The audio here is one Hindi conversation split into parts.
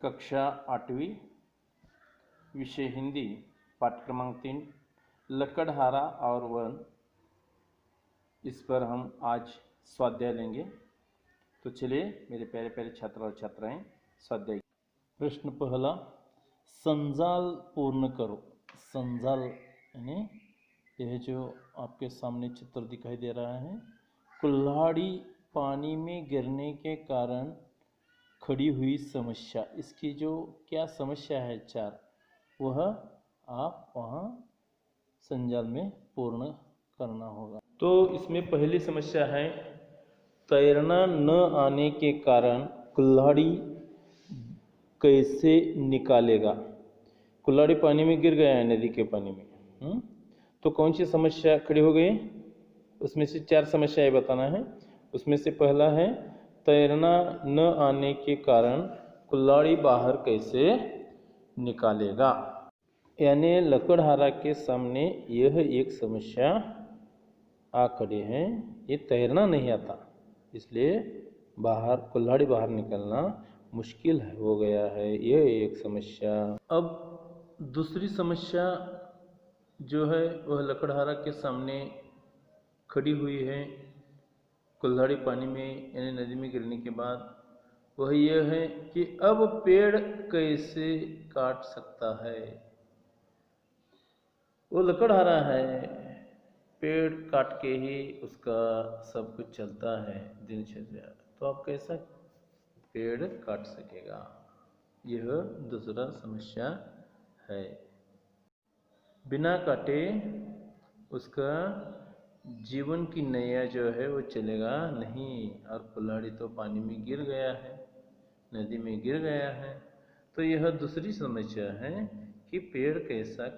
कक्षा 8वीं, विषय हिंदी, पाठ क्रमांक 3, लकड़हारा और वन। इस पर हम आज स्वाध्याय लेंगे। तो चलिए मेरे प्यारे प्यारे छात्र और छात्राएं, स्वाध्याय। प्रश्न पहला, संजाल पूर्ण करो। संजाल यानी यह जो आपके सामने चित्र दिखाई दे रहा है, कुल्हाड़ी पानी में गिरने के कारण खड़ी हुई समस्या, इसकी जो क्या समस्या है चार, वह आप वहाँ संजाल में पूर्ण करना होगा। तो इसमें पहली समस्या है, तैरना न आने के कारण कुल्हाड़ी कैसे निकालेगा। कुल्हाड़ी पानी में गिर गया है, नदी के पानी में। तो कौन सी समस्या खड़ी हो गई, उसमें से चार समस्याएं बताना है। उसमें से पहला है, तैरना न आने के कारण कुल्हाड़ी बाहर कैसे निकालेगा। यानी लकड़हारा के सामने यह एक समस्या आ खड़ी है, ये तैरना नहीं आता, इसलिए कुल्हाड़ी बाहर निकलना मुश्किल हो गया है, यह एक समस्या। अब दूसरी समस्या जो है वह लकड़हारा के सामने खड़ी हुई है कुल्हाड़ी पानी में यानी नदी में गिरने के बाद, वह यह है कि अब पेड़ कैसे काट सकता है। वो लकड़हारा है, पेड़ काट के ही उसका सब कुछ चलता है दिनचर्या, तो अब कैसा पेड़ काट सकेगा, यह दूसरा समस्या है। बिना काटे उसका जीवन की नैया जो है वो चलेगा नहीं, और कुल्हाड़ी तो पानी में गिर गया है, नदी में गिर गया है। तो यह दूसरी समस्या है कि पेड़ कैसे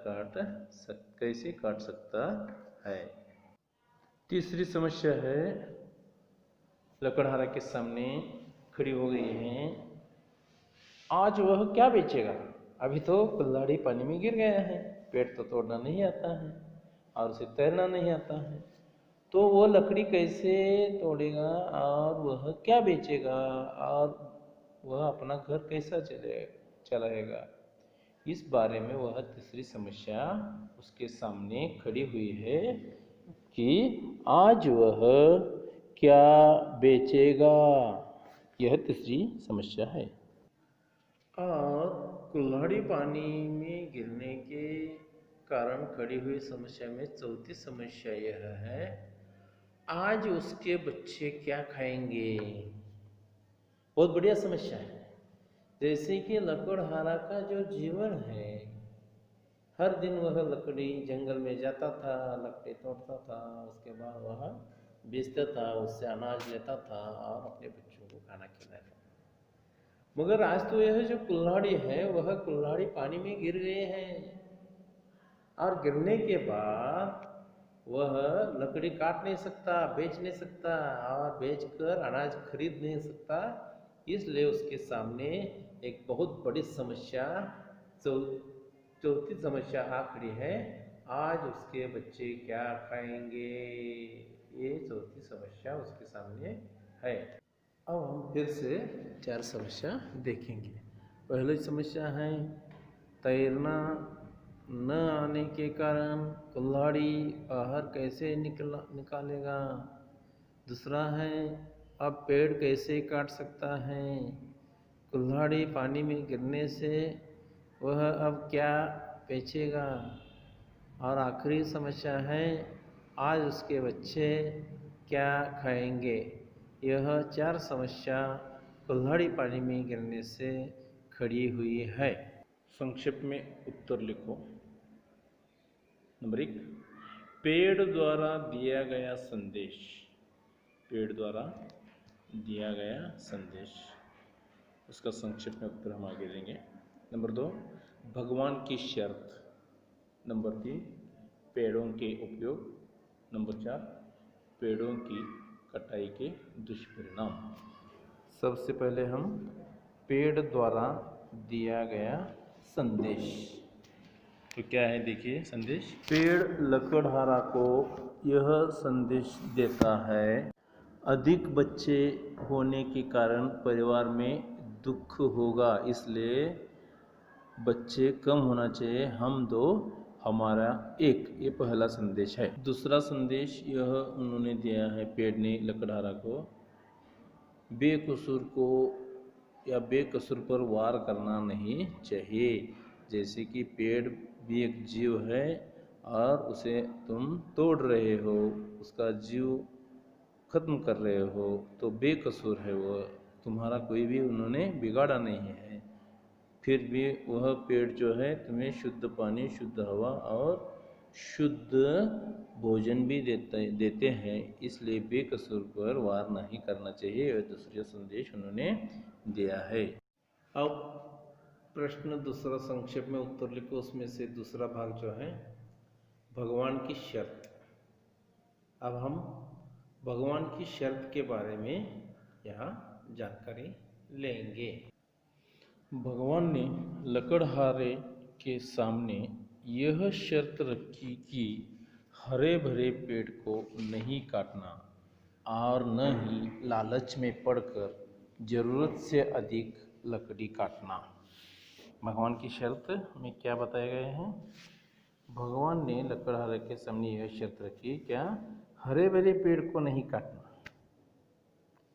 काट सकता है। तीसरी समस्या है, लकड़हारा के सामने खड़ी हो गई है, आज वह क्या बेचेगा। अभी तो कुल्हाड़ी पानी में गिर गया है, पेड़ तो तोड़ना नहीं आता है और उसे तैरना नहीं आता है, तो वो लकड़ी कैसे तोड़ेगा और वह क्या बेचेगा और वह अपना घर कैसा चलाएगा। इस बारे में वह तीसरी समस्या उसके सामने खड़ी हुई है कि आज वह क्या बेचेगा, यह तीसरी समस्या है। और कुल्हाड़ी पानी में गिरने के कारण खड़ी हुई समस्या में चौथी समस्या यह है, आज उसके बच्चे क्या खाएंगे। बहुत बढ़िया समस्या है। जैसे कि लकड़हारा का जो जीवन है, हर दिन वह लकड़ी जंगल में जाता था, लकड़ी तोड़ता था, उसके बाद वह बेचता था, उससे अनाज लेता था और अपने बच्चों को खाना खिलाता था। मगर आज तो यह जो कुल्हाड़ी है, वह कुल्हाड़ी पानी में गिर गए हैं और गिरने के बाद वह लकड़ी काट नहीं सकता, बेच नहीं सकता और बेचकर अनाज खरीद नहीं सकता, इसलिए उसके सामने एक बहुत बड़ी समस्या, चौथी समस्या आ खड़ी है, आज उसके बच्चे क्या खाएंगे, ये चौथी समस्या उसके सामने है। अब हम फिर से चार समस्या देखेंगे। पहली समस्या है, तैरना न आने के कारण कुल्हाड़ी बाहर कैसे निकालेगा। दूसरा है, अब पेड़ कैसे काट सकता है। कुल्हाड़ी पानी में गिरने से वह अब क्या बेचेगा। और आखिरी समस्या है, आज उसके बच्चे क्या खाएंगे। यह चार समस्या कुल्हाड़ी पानी में गिरने से खड़ी हुई है। संक्षेप में उत्तर लिखो। नंबर 1, पेड़ द्वारा दिया गया संदेश। पेड़ द्वारा दिया गया संदेश, उसका संक्षेप में उत्तर हम आगे देंगे। नंबर 2, भगवान की शर्त। नंबर 3, पेड़ों के उपयोग। नंबर 4, पेड़ों की कटाई के दुष्परिणाम। सबसे पहले हम पेड़ द्वारा दिया गया संदेश, तो क्या है देखिए संदेश। पेड़ लकड़हारा को यह संदेश देता है, अधिक बच्चे होने के कारण परिवार में दुख होगा, इसलिए बच्चे कम होना चाहिए, हम दो हमारा एक। ये पहला संदेश है। दूसरा संदेश यह उन्होंने दिया है पेड़ ने लकड़हारा को, बेकसूर को या बेकसूर पर वार करना नहीं चाहिए। जैसे कि पेड़ भी एक जीव है और उसे तुम तोड़ रहे हो, उसका जीव खत्म कर रहे हो, तो बेकसूर है वो, तुम्हारा कोई भी उन्होंने बिगाड़ा नहीं है। फिर भी वह पेड़ जो है तुम्हें शुद्ध पानी, शुद्ध हवा और शुद्ध भोजन भी देते हैं, इसलिए बेकसूर पर वार नहीं करना चाहिए। यह दूसरा संदेश उन्होंने दिया है। अब प्रश्न दूसरा संक्षेप में उत्तर लिखो, उसमें से दूसरा भाग जो है भगवान की शर्त। अब हम भगवान की शर्त के बारे में यहाँ जानकारी लेंगे। भगवान ने लकड़हारे के सामने यह शर्त रखी कि हरे भरे पेड़ को नहीं काटना और न ही लालच में पड़कर ज़रूरत से अधिक लकड़ी काटना। भगवान की शर्त में क्या बताए गए हैं? भगवान ने लकड़हारे के सामने यह शर्त रखी, क्या? हरे भरे पेड़ को नहीं काटना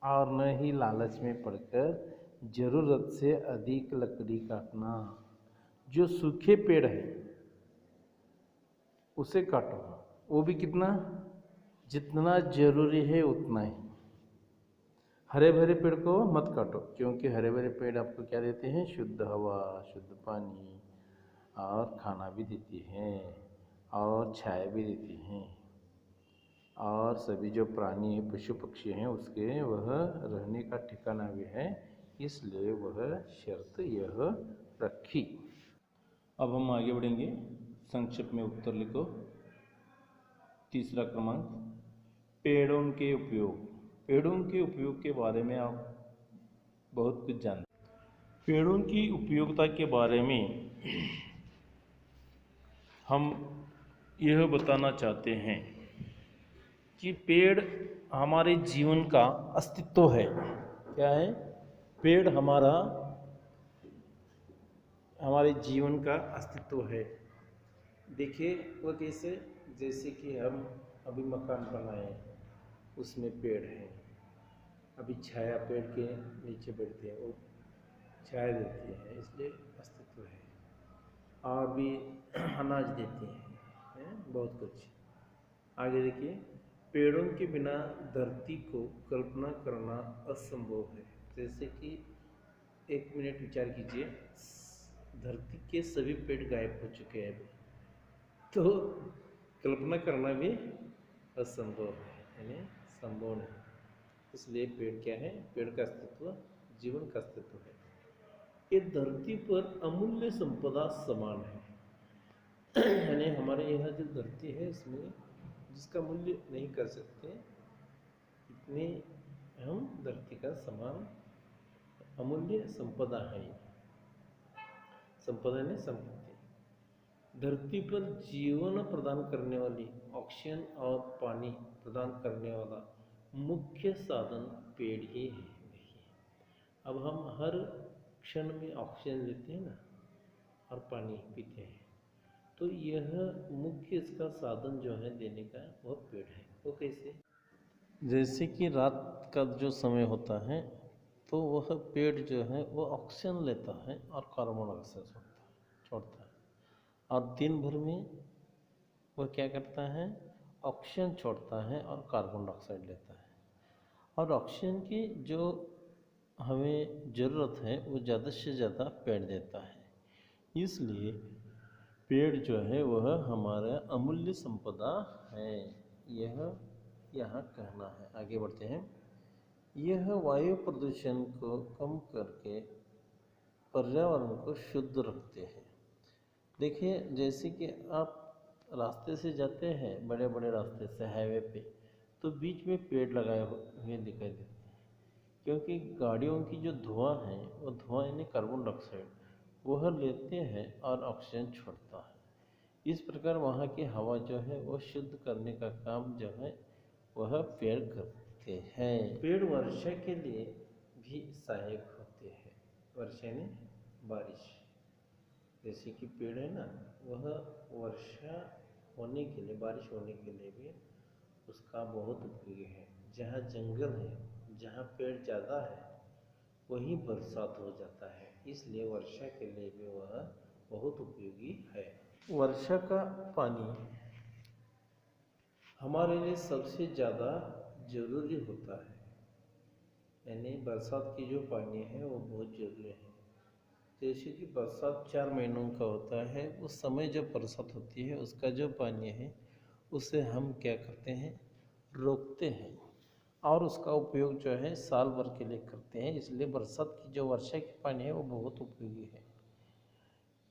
और न ही लालच में पड़कर ज़रूरत से अधिक लकड़ी काटना। जो सूखे पेड़ है उसे काटो, वो भी कितना? जितना जरूरी है उतना ही। हरे भरे पेड़ को मत काटो, क्योंकि हरे भरे पेड़ आपको क्या देते हैं? शुद्ध हवा, शुद्ध पानी और खाना भी देती हैं और छाया भी देती हैं, और सभी जो प्राणी पशु पक्षी हैं उसके वह रहने का ठिकाना भी है, इसलिए वह शर्त यह रखी। अब हम आगे बढ़ेंगे। संक्षेप में उत्तर लिखो। तीसरा क्रमांक, पेड़ों के उपयोग। पेड़ों के उपयोग के बारे में आप बहुत कुछ जानते हैं। पेड़ों की उपयोगिता के बारे में हम यह बताना चाहते हैं कि पेड़ हमारे जीवन का अस्तित्व है। क्या है? पेड़ हमारे जीवन का अस्तित्व है। देखिए वो कैसे? जैसे कि हम अभी मकान बनाए, उसमें पेड़ है, अभी छाया पेड़ के नीचे बैठते हैं, वो छाया देती है, इसलिए अस्तित्व है। और भी अनाज देती हैं, बहुत कुछ। आगे देखिए, पेड़ों के बिना धरती को कल्पना करना असंभव है। जैसे कि एक मिनट विचार कीजिए, धरती के सभी पेड़ गायब हो चुके हैं, तो कल्पना करना भी असंभव है, यानी संभव नहीं। इसलिए पेड़ क्या है? पेड़ का अस्तित्व जीवन का अस्तित्व है। ये धरती पर अमूल्य संपदा समान है, यानी हमारे यहाँ जो धरती है इसमें जिसका मूल्य नहीं कर सकते, इतने हम धरती का समान अमूल्य संपदा है। संपदा ने संपत्ति। धरती पर जीवन प्रदान करने वाली, ऑक्सीजन और पानी प्रदान करने वाला मुख्य साधन पेड़ ही है। देखिए, अब हम हर क्षण में ऑक्सीजन लेते हैं ना, और पानी पीते हैं, तो यह मुख्य इसका साधन जो है देने का, वह पेड़ है। वो कैसे? जैसे कि रात का जो समय होता है, तो वह पेड़ जो है वो ऑक्सीजन लेता है और कार्बन डाइऑक्साइड छोड़ता है, और दिन भर में वह क्या करता है? ऑक्सीजन छोड़ता है और कार्बन डाइऑक्साइड लेता है। और ऑक्सीजन की जो हमें ज़रूरत है वो ज़्यादा से ज़्यादा पेड़ देता है, इसलिए पेड़ जो है वह हमारा अमूल्य संपदा है, यह यहाँ कहना है। आगे बढ़ते हैं। यह वायु प्रदूषण को कम करके पर्यावरण को शुद्ध रखते हैं। देखिए, जैसे कि आप रास्ते से जाते हैं, बड़े बड़े रास्ते से, हाईवे पे, तो बीच में पेड़ लगाए हुए दिखाई देते हैं, क्योंकि गाड़ियों की जो धुआं है वो धुआं यानी कार्बन डाइऑक्साइड वह लेते हैं और ऑक्सीजन छोड़ता है। इस प्रकार वहाँ की हवा जो है वो शुद्ध करने का काम जो है वह पेड़ करते हैं। पेड़ वर्षा के लिए भी सहायक होते हैं। वर्षा यानी बारिश। जैसे कि पेड़ है ना, वह वर्षा होने के लिए, बारिश होने के लिए भी उसका बहुत उपयोगी है। जहाँ जंगल है, जहाँ पेड़ ज़्यादा है, वहीं बरसात हो जाता है, इसलिए वर्षा के लिए भी वह बहुत उपयोगी है। वर्षा का पानी हमारे लिए सबसे ज़्यादा ज़रूरी होता है, यानी बरसात की जो पानी है वो बहुत ज़रूरी है। जैसे कि बरसात 4 महीनों का होता है, उस समय जब बरसात होती है उसका जो पानी है उसे हम क्या करते हैं, रोकते हैं और उसका उपयोग जो है साल भर के लिए करते हैं। इसलिए बरसात की जो वर्षा की पानी है वो बहुत उपयोगी है।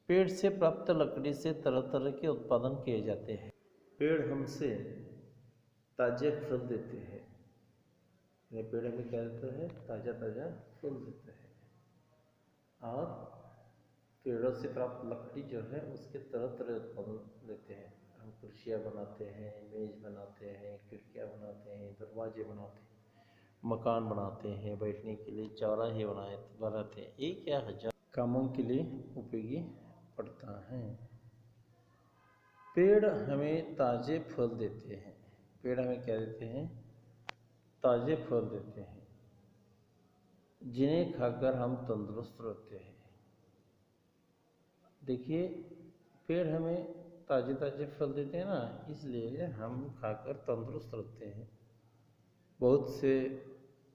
पेड़ से प्राप्त लकड़ी से तरह तरह के उत्पादन किए जाते हैं। पेड़ हमसे ताजे फल देते हैं। ये पेड़ हमें क्या देता है, ताज़ा ताज़ा फल देता है। और पेड़ों से प्राप्त लकड़ी जो है उसके तरह तरह उत्पादन देते हैं। हम कुर्सियाँ बनाते हैं, मेज बनाते हैं, खिड़कियाँ बनाते हैं, दरवाजे बनाते हैं, मकान बनाते हैं, बैठने के लिए चौराहे बनाते हैं। एक या हजार कामों के लिए उपयोगी पड़ता है। पेड़ हमें ताज़े फल देते हैं। पेड़ हमें क्या देते हैं, ताज़े फल देते हैं, जिन्हें खाकर हम तंदुरुस्त रहते हैं। देखिए, पेड़ हमें ताज़े ताज़े फल देते हैं ना, इसलिए हम खाकर तंदुरुस्त रहते हैं। बहुत से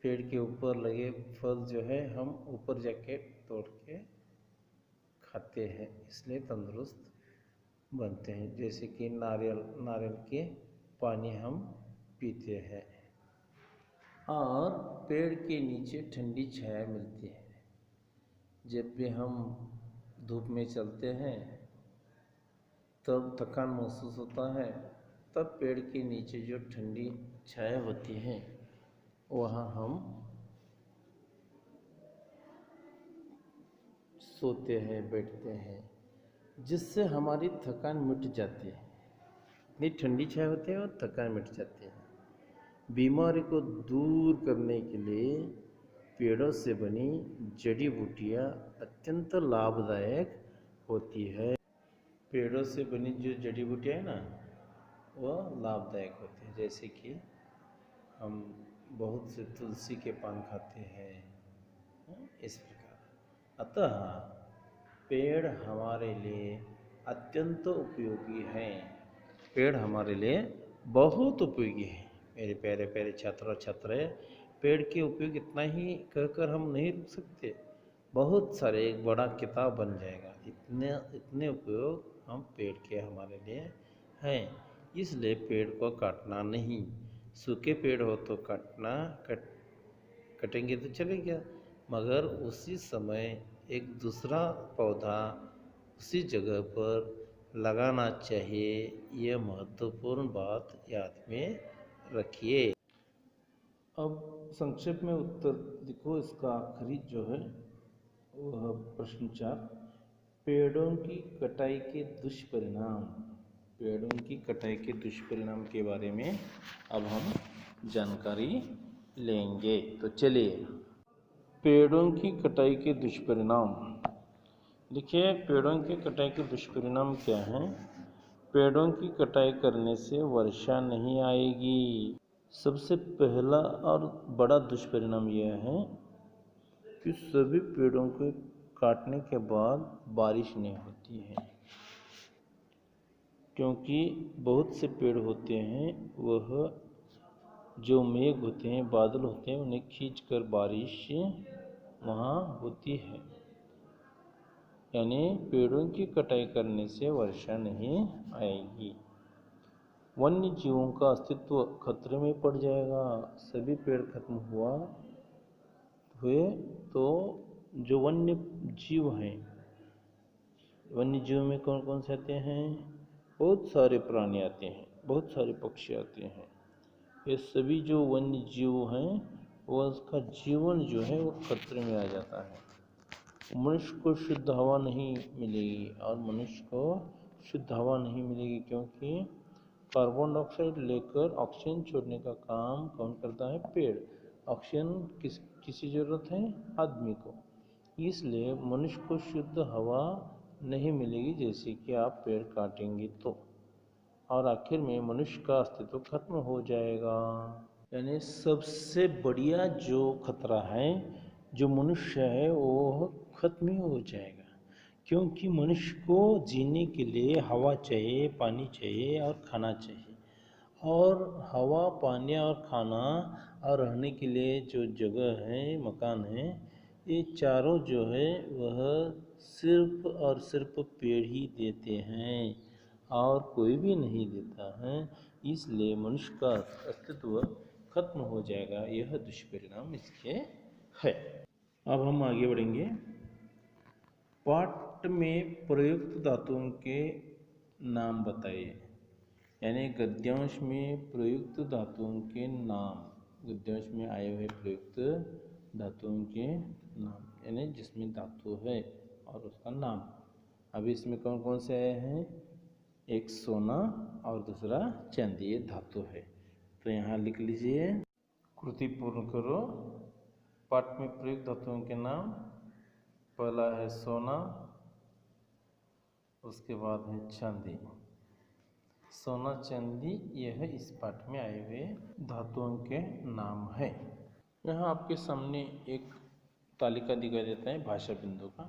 पेड़ के ऊपर लगे फल जो है हम ऊपर जाके तोड़ के खाते हैं, इसलिए तंदुरुस्त बनते हैं। जैसे कि नारियल के पानी हम पीते हैं और पेड़ के नीचे ठंडी छाया मिलती है। जब भी हम धूप में चलते हैं तब थकान महसूस होता है, तब पेड़ के नीचे जो ठंडी छाया होती है वहाँ हम सोते हैं, बैठते हैं, जिससे हमारी थकान मिट जाती है। इतनी ठंडी छाया होती है और थकान मिट जाती है। बीमारी को दूर करने के लिए पेड़ों से बनी जड़ी बूटियाँ अत्यंत लाभदायक होती है। पेड़ों से बनी जो जड़ी बूटियाँ है ना, वह लाभदायक होती है। जैसे कि हम बहुत से तुलसी के पान खाते हैं, इस प्रकार। अतः पेड़ हमारे लिए अत्यंत उपयोगी हैं। पेड़ हमारे लिए बहुत उपयोगी है। मेरे प्यारे प्यारे छात्र और छात्राएं, पेड़ के उपयोग इतना ही कहकर हम नहीं रुक सकते। बहुत सारे, एक बड़ा किताब बन जाएगा। इतने इतने उपयोग हम पेड़ के हमारे लिए हैं, इसलिए पेड़ को काटना नहीं। सूखे पेड़ हो तो कटेंगे तो चलेगा, मगर उसी समय एक दूसरा पौधा उसी जगह पर लगाना चाहिए। यह महत्वपूर्ण बात याद में रखिए। अब संक्षेप में उत्तर लिखो इसका आखिरी जो है वह प्रश्न 4, पेड़ों की कटाई के दुष्परिणाम। पेड़ों की कटाई के दुष्परिणाम के बारे में अब हम जानकारी लेंगे। तो चलिए, पेड़ों की कटाई के दुष्परिणाम। देखिए, पेड़ों की कटाई के दुष्परिणाम क्या हैं। पेड़ों की कटाई करने से वर्षा नहीं आएगी। सबसे पहला और बड़ा दुष्परिणाम यह है कि सभी पेड़ों को काटने के बाद बारिश नहीं होती है, क्योंकि बहुत से पेड़ होते हैं, वह जो मेघ होते हैं, बादल होते हैं, उन्हें खींचकर बारिश वहाँ होती है। यानी पेड़ों की कटाई करने से वर्षा नहीं आएगी। वन्य जीवों का अस्तित्व खतरे में पड़ जाएगा। सभी पेड़ खत्म हुए तो जो वन्य जीव हैं, वन्य जीव में कौन कौन से आते हैं, बहुत सारे प्राणी आते हैं, बहुत सारे पक्षी आते हैं। ये सभी जो वन्य जीव हैं वह उसका जीवन जो है वो खतरे में आ जाता है। मनुष्य को शुद्ध हवा नहीं मिलेगी, और मनुष्य को शुद्ध हवा नहीं मिलेगी क्योंकि कार्बन डाइऑक्साइड लेकर ऑक्सीजन छोड़ने का काम कौन करता है, पेड़। ऑक्सीजन किसी ज़रूरत है, आदमी को। इसलिए मनुष्य को शुद्ध हवा नहीं मिलेगी जैसे कि आप पेड़ काटेंगे तो, और आखिर में मनुष्य का अस्तित्व खत्म हो जाएगा। यानी सबसे बढ़िया जो खतरा है जो मनुष्य है वो खत्म ही हो जाएगा, क्योंकि मनुष्य को जीने के लिए हवा चाहिए, पानी चाहिए और खाना चाहिए। और हवा, पानी और खाना और रहने के लिए जो जगह है, मकान है, ये चारों जो है वह सिर्फ और सिर्फ पेड़ ही देते हैं और कोई भी नहीं देता है। इसलिए मनुष्य का अस्तित्व खत्म हो जाएगा। यह दुष्परिणाम इसके है। अब हम आगे बढ़ेंगे। पाठ में प्रयुक्त धातुओं के नाम बताइए। यानी गद्यांश में प्रयुक्त धातुओं के नाम, गद्यांश में आए हुए प्रयुक्त धातुओं के नाम, यानी जिसमें धातु है और उसका नाम। अभी इसमें कौन कौन से आए हैं? एक सोना और दूसरा चांदी, ये धातु है। तो यहाँ लिख लीजिए, कृति पूर्ण करो। पाठ में प्रयुक्त धातुओं के नाम, पहला है सोना, उसके बाद है चांदी। सोना, चांदी, यह इस पाठ में आए हुए धातुओं के नाम है। यहाँ आपके सामने एक तालिका दिखाई देता है भाषा बिंदु का।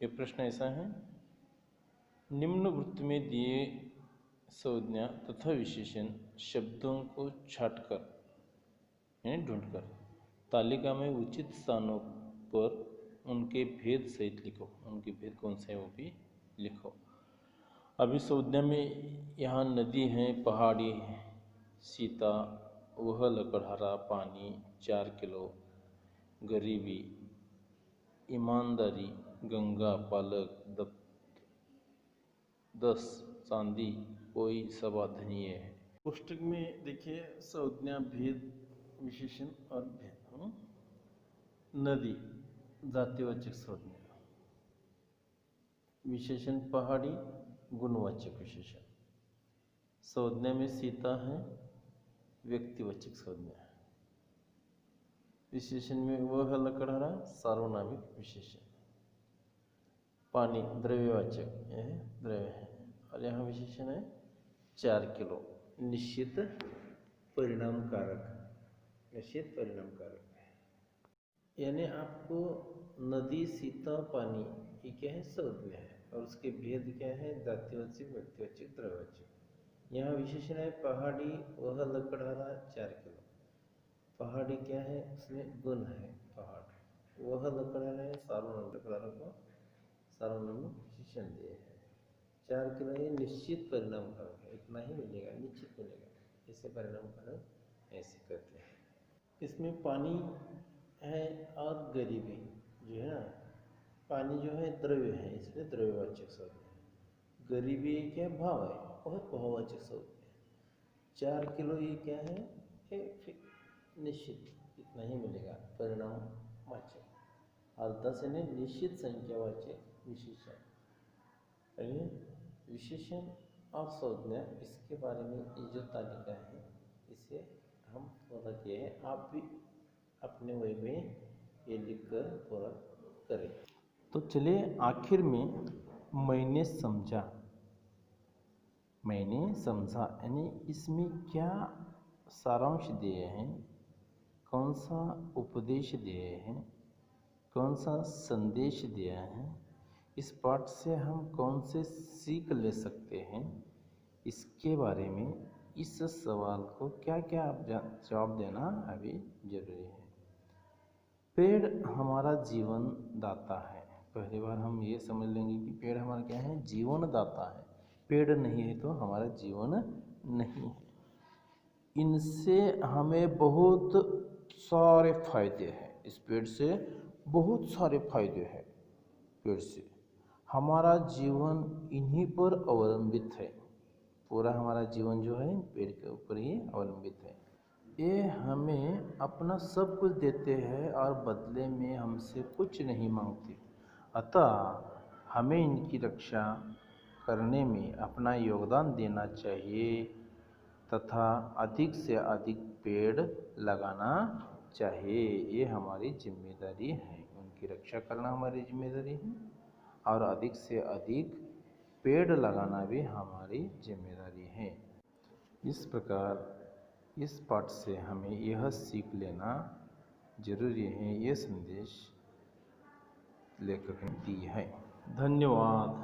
ये प्रश्न ऐसा है, निम्न वृत्त में दिए संज्ञा तथा विशेषण शब्दों को छांटकर यानी ढूंढकर तालिका में उचित स्थानों पर उनके भेद सहित लिखो। उनके भेद कौन से हैं वो भी लिखो। अभी संज्ञा में यहाँ नदी है, पहाड़ी है, सीता, वह लकड़हारा, पानी, 4 किलो, गरीबी, ईमानदारी, गंगा, पालक, 10, चांदी, कोई सवाधनीय है। पुस्तक में देखिए संज्ञा, भेद, विशेषण और भेद। नदी जातिवाचक संज्ञा, विशेषण पहाड़ी गुणवाचक विशेषण, संज्ञा में सीता है व्यक्तिवाचक संज्ञा, विशेषण में वह लकड़हारा सार्वनामिक विशेषण, पानी द्रव्यवाचक, यह द्रव्य है, और यहाँ विशेषण है 4 किलो, निश्चित परिणाम कारक, निश्चित परिणाम कारक। यानी आपको नदी, सीता, पानी, ये क्या है? संज्ञा है, और उसके भेद क्या है? जातिवाचक, व्यक्तिवाचक, द्रव्यवाचक। यहाँ विशेषण है पहाड़ी, वह लकड़हारा 4 किलो। पहाड़ी क्या है? उसमें गुण है पहाड़। वह लकड़हारा है सार्वनाम, लकड़हारा को सार्वनामिक विशेषण दिए है। 4 किलो ये निश्चित परिणाम कारक है, इतना ही मिलेगा, निश्चित मिलेगा, इसे परिणाम कारक ऐसे कहते हैं। इसमें पानी है और गरीबी जो है ना, पानी जो है द्रव्य है, इसलिए द्रव्यवाचक शब्द है। गरीबी क्या भाव है? वह भाववाचक शब्द है। 4 किलो ये क्या है? निश्चित, इतना ही मिलेगा, परिणाम वाचक। और 10 यानी निश्चित संख्यावाचक विशेषण। विशेषण और संज्ञा, इसके बारे में ये जो तालिका है इसे हम पूरा किए हैं। आप भी अपने वे में ये लिखकर पूरा करें। तो चलिए आखिर में मैंने समझा यानी इसमें क्या सारांश दिए हैं, कौन सा उपदेश दिए हैं, कौन सा संदेश दिया है, इस पाठ से हम कौन से सीख ले सकते हैं, इसके बारे में इस सवाल को क्या क्या आप जवाब देना अभी जरूरी है। पेड़ हमारा जीवन दाता है। पहली बार हम ये समझ लेंगे कि पेड़ हमारा क्या है? जीवन दाता है। पेड़ नहीं है तो हमारा जीवन नहीं है। इनसे हमें बहुत सारे फायदे हैं। इस पेड़ से बहुत सारे फायदे हैं। पेड़ से हमारा जीवन इन्हीं पर अवलंबित है। पूरा हमारा जीवन जो है पेड़ के ऊपर ही अवलंबित है। ये हमें अपना सब कुछ देते हैं और बदले में हमसे कुछ नहीं मांगते। अतः हमें इनकी रक्षा करने में अपना योगदान देना चाहिए तथा अधिक से अधिक पेड़ लगाना चाहिए। ये हमारी जिम्मेदारी है उनकी की रक्षा करना हमारी जिम्मेदारी है और अधिक से अधिक पेड़ लगाना भी हमारी जिम्मेदारी है। इस प्रकार इस पाठ से हमें यह सीख लेना जरूरी है, ये संदेश लेखक ने दी है। धन्यवाद।